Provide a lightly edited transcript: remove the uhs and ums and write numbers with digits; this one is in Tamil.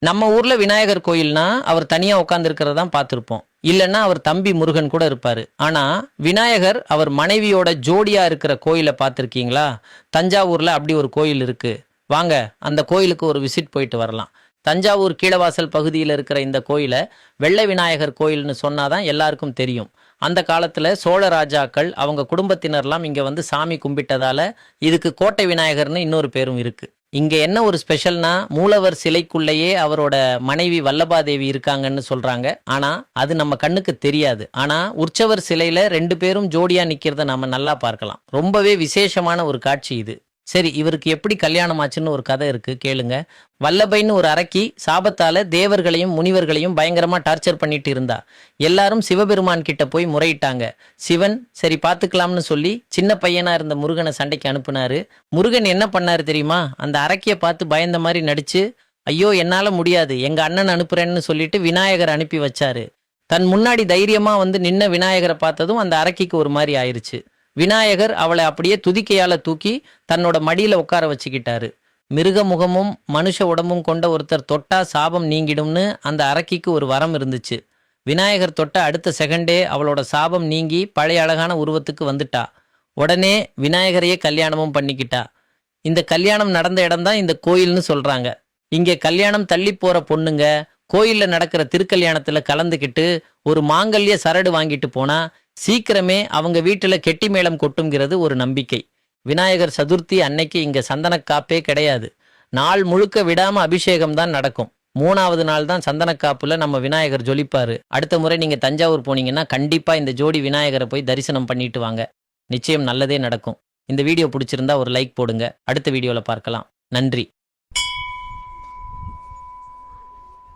நம்ம ஊர்ல விநாயகர் கோயில்னா அவர் தனியா உட்கார்ந்து தான் பார்த்திருப்போம். இல்லைன்னா அவர் தம்பி முருகன் கூட இருப்பாரு. ஆனா விநாயகர் அவர் மனைவியோட ஜோடியா இருக்கிற கோயிலை பார்த்திருக்கீங்களா? தஞ்சாவூர்ல அப்படி ஒரு கோயில் இருக்கு. வாங்க அந்த கோயிலுக்கு ஒரு விசிட் போயிட்டு வரலாம். தஞ்சாவூர் கீழவாசல் பகுதியில் இருக்கிற இந்த கோயிலை வெள்ளை விநாயகர் கோயில்னு சொன்னாதான் எல்லாருக்கும் தெரியும். அந்த காலத்துல சோழ ராஜாக்கள் அவங்க குடும்பத்தினர்லாம் இங்க வந்து சாமி கும்பிட்டதால இதுக்கு கோட்டை விநாயகர்னு இன்னொரு பேரும் இருக்கு. இங்க என்ன ஒரு ஸ்பெஷல்னா, மூலவர் சிலைக்குள்ளேயே அவரோட மனைவி வல்லபாதேவி இருக்காங்கன்னு சொல்றாங்க. ஆனா அது நம்ம கண்ணுக்கு தெரியாது. ஆனா உற்சவர் சிலையில 2 பேரும் ஜோடியா நிக்கிறத நாம நல்லா பார்க்கலாம். ரொம்பவே விசேஷமான ஒரு காட்சி இது. சரி, இவருக்கு எப்படி கல்யாணம் ஆச்சுன்னு ஒரு கதை இருக்கு, கேளுங்க. வல்லபைன்னு ஒரு அரக்கி சாபத்தால தேவர்களையும் முனிவர்களையும் பயங்கரமா டார்ச்சர் பண்ணிட்டு இருந்தா. எல்லாரும் சிவபெருமான் கிட்ட போய் முறையிட்டாங்க. சிவன் சரி பார்த்துக்கலாம்னு சொல்லி சின்ன பையனா இருந்த முருகனை சண்டைக்கு அனுப்புனாரு. முருகன் என்ன பண்ணாரு தெரியுமா? அந்த அரக்கியை பார்த்து பயந்த மாதிரி நடிச்சு, ஐயோ என்னால முடியாது, எங்க அண்ணன் அனுப்புறேன்னு சொல்லிட்டு விநாயகர் அனுப்பி வச்சாரு. தன் முன்னாடி தைரியமா வந்து நின்ன விநாயகரை பார்த்ததும் அந்த அரக்கிக்கு ஒரு மாதிரி ஆயிருச்சு. விநாயகர் அவளை அப்படியே துதிக்கையால தூக்கி தன்னோட மடியில உட்கார வச்சுக்கிட்டாரு. மிருக முகமும் மனுஷ உடம்பும் கொண்ட ஒருத்தர் தொட்டா சாபம் நீங்கிடும்னு அந்த அரக்கிக்கு ஒரு வரம் இருந்துச்சு. விநாயகர் தொட்ட அடுத்த செகண்டே அவளோட சாபம் நீங்கி பழைய அழகான உருவத்துக்கு வந்துட்டா. உடனே விநாயகரையே கல்யாணமும் பண்ணிக்கிட்டா. இந்த கல்யாணம் நடந்த இடம்தான் இந்த கோயில்னு சொல்றாங்க. இங்கே கல்யாணம் தள்ளி போற பொண்ணுங்க கோயில்ல நடக்கிற திருக்கல்யாணத்துல கலந்துக்கிட்டு ஒரு மாங்கல்ய சரடு வாங்கிட்டு போனா சீக்கிரமே அவங்க வீட்டுல கெட்டி மேளம் கொட்டுங்கிறது ஒரு நம்பிக்கை. விநாயகர் சதுர்த்தி அன்னைக்கு இங்க சந்தனக்காப்பே கிடையாது. நாள் முழுக்க விடாம அபிஷேகம் தான் நடக்கும். 3வது நாள் தான் சந்தனக்காப்புல நம்ம விநாயகர் ஜொலிப்பாரு. அடுத்த முறை நீங்க தஞ்சாவூர் போனீங்கன்னா கண்டிப்பா இந்த ஜோடி விநாயகரை போய் தரிசனம் பண்ணிட்டு வாங்க. நிச்சயம் நல்லதே நடக்கும். இந்த வீடியோ பிடிச்சிருந்தா ஒரு லைக் போடுங்க. அடுத்த வீடியோல பார்க்கலாம். நன்றி.